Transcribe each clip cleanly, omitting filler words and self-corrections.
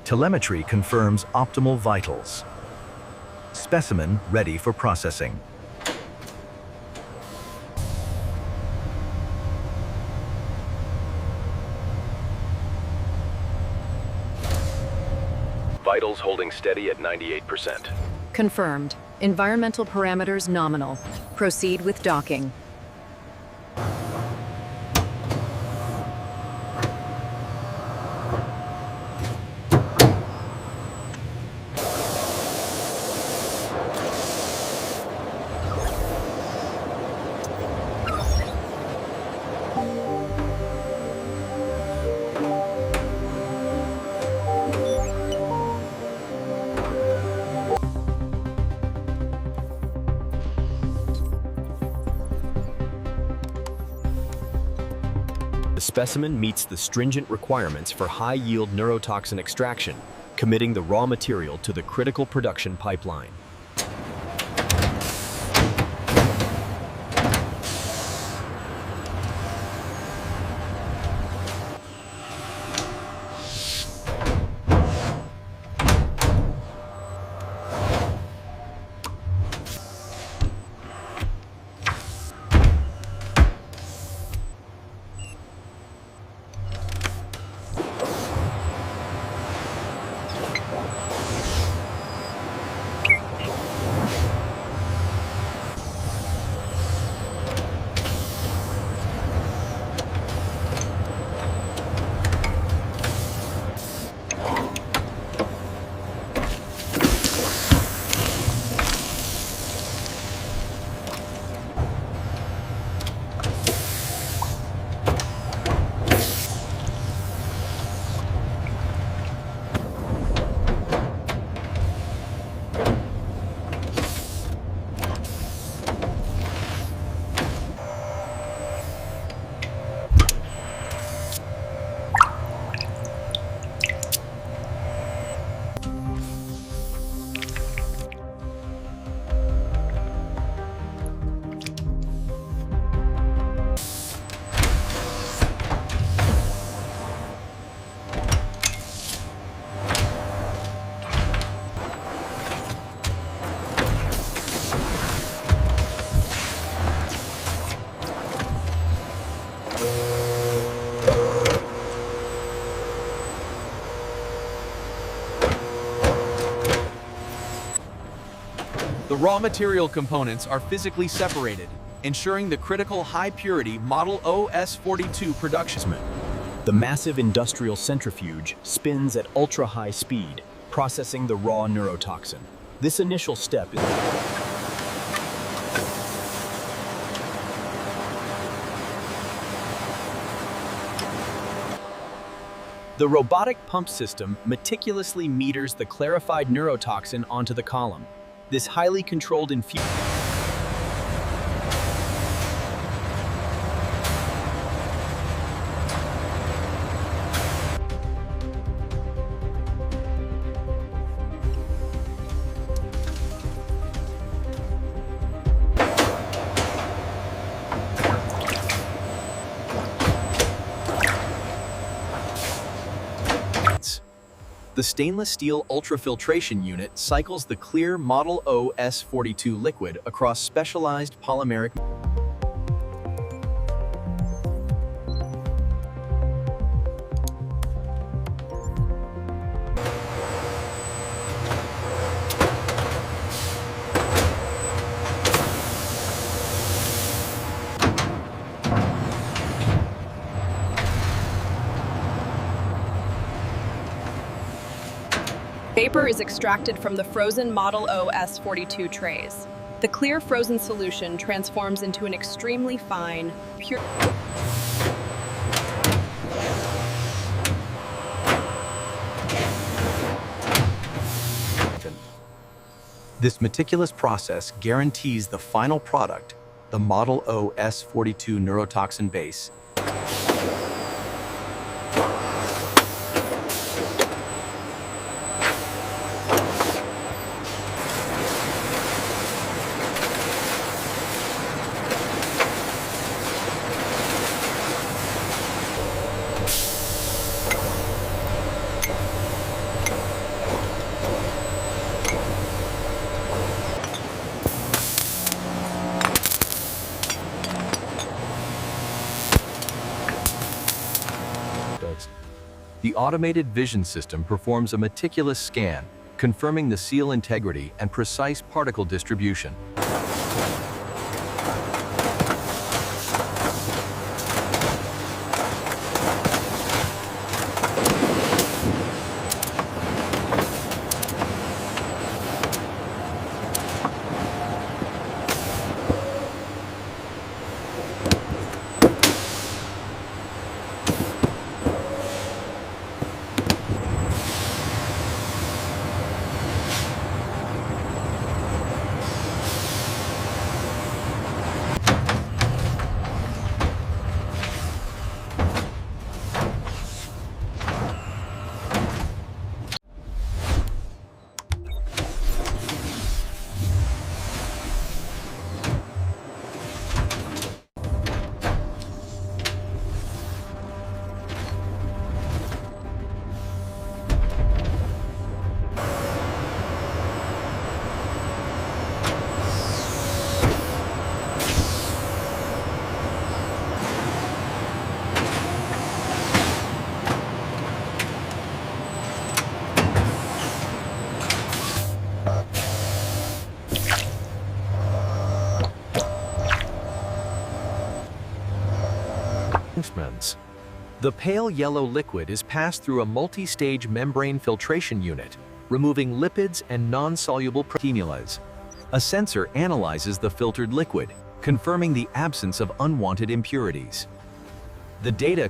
Telemetry confirms optimal vitals. Specimen ready for processing. Vitals holding steady at 98%. Confirmed. Environmental parameters nominal. Proceed with docking. The specimen meets the stringent requirements for high-yield neurotoxin extraction, committing the raw material to the critical production pipeline. The raw material components are physically separated, ensuring the critical high-purity Model O-S42 production. The massive industrial centrifuge spins at ultra-high speed, processing the raw neurotoxin. This initial step is the robotic pump system meticulously meters the clarified neurotoxin onto the column. This highly controlled infusion The stainless steel ultrafiltration unit cycles the clear Model O-S42 liquid across specialized polymeric. Vapor is extracted from the frozen Model O-S42 trays. The clear frozen solution transforms into an extremely fine, pure. This meticulous process guarantees the final product, the Model O-S42 neurotoxin base. automated vision system performs a meticulous scan, confirming the seal integrity and precise particle distribution. The pale yellow liquid is passed through a multi-stage membrane filtration unit, removing lipids and non-soluble proteins. A sensor analyzes the filtered liquid, confirming the absence of unwanted impurities. The data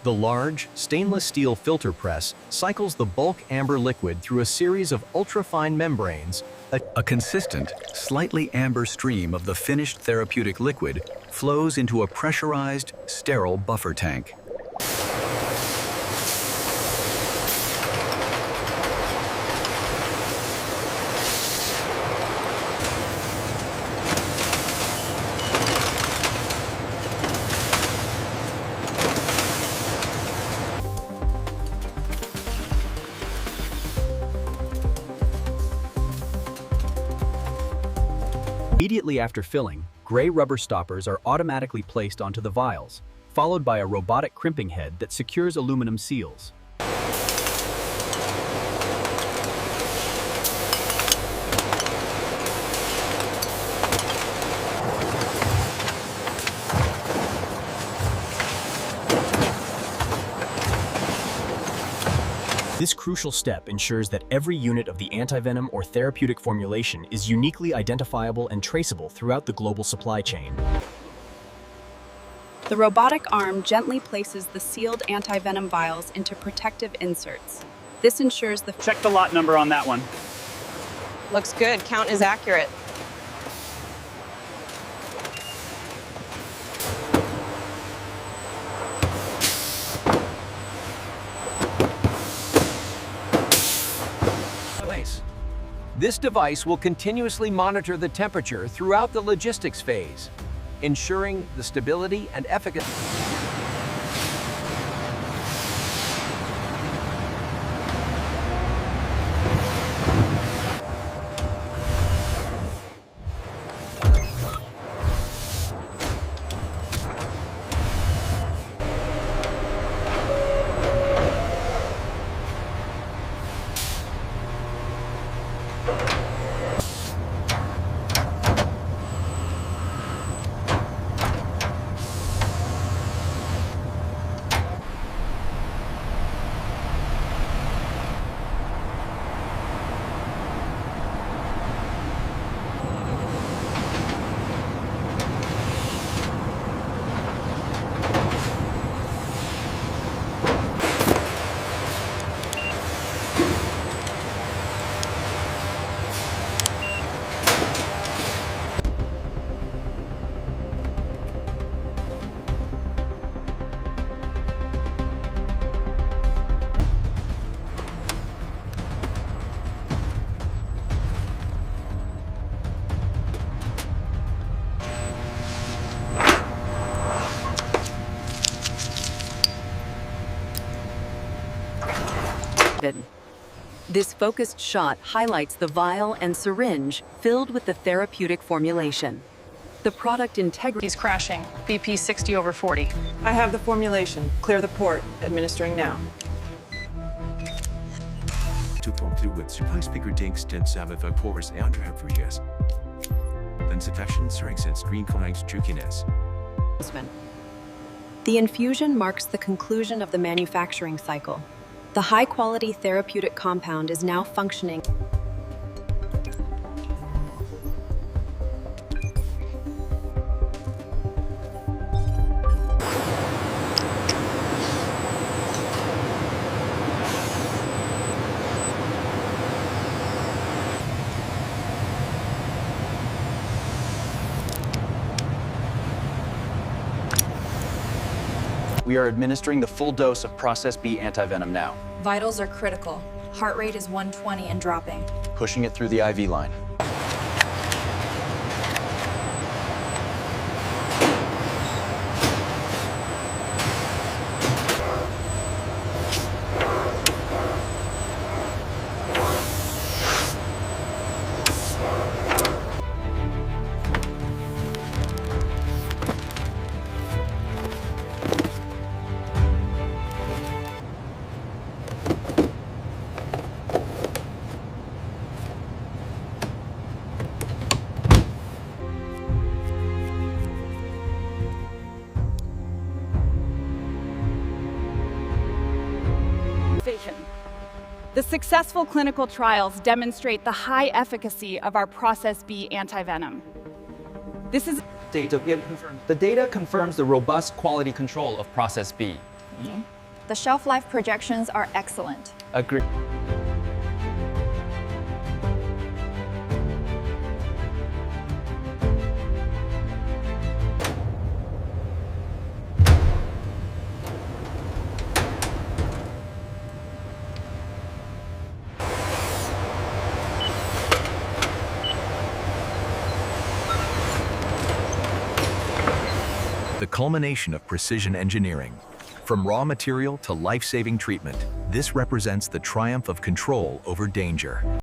The large, stainless steel filter press cycles the bulk amber liquid through a series of ultrafine membranes. A consistent, slightly amber stream of the finished therapeutic liquid flows into a pressurized, sterile buffer tank. Immediately after filling, gray rubber stoppers are automatically placed onto the vials, followed by a robotic crimping head that secures aluminum seals. This crucial step ensures that every unit of the antivenom or therapeutic formulation is uniquely identifiable and traceable throughout the global supply chain. The robotic arm gently places the sealed antivenom vials into protective inserts. This ensures the... Check the lot number on that one. Looks good. Count is accurate. This device will continuously monitor the temperature throughout the logistics phase, ensuring the stability and efficacy. This focused shot highlights the vial and syringe filled with the therapeutic formulation. The product integrity He's crashing. BP 60/40. I have the formulation. Clear the port. Administering now. Fluid supply speaker dinks 10 Samantha pores and Fries. Then sufficient strength and screen connects jukiness. The infusion marks the conclusion of the manufacturing cycle. The high-quality therapeutic compound is now functioning. We are administering the full dose of Process B antivenom now, Vitals are critical. Heart rate is 120 and dropping. pushing it through the IV line. The successful clinical trials demonstrate the high efficacy of our Process B antivenom. This is The data confirms the robust quality control of Process B. The shelf life projections are excellent. Agree. The culmination of precision engineering. From raw material to life-saving treatment, this represents the triumph of control over danger.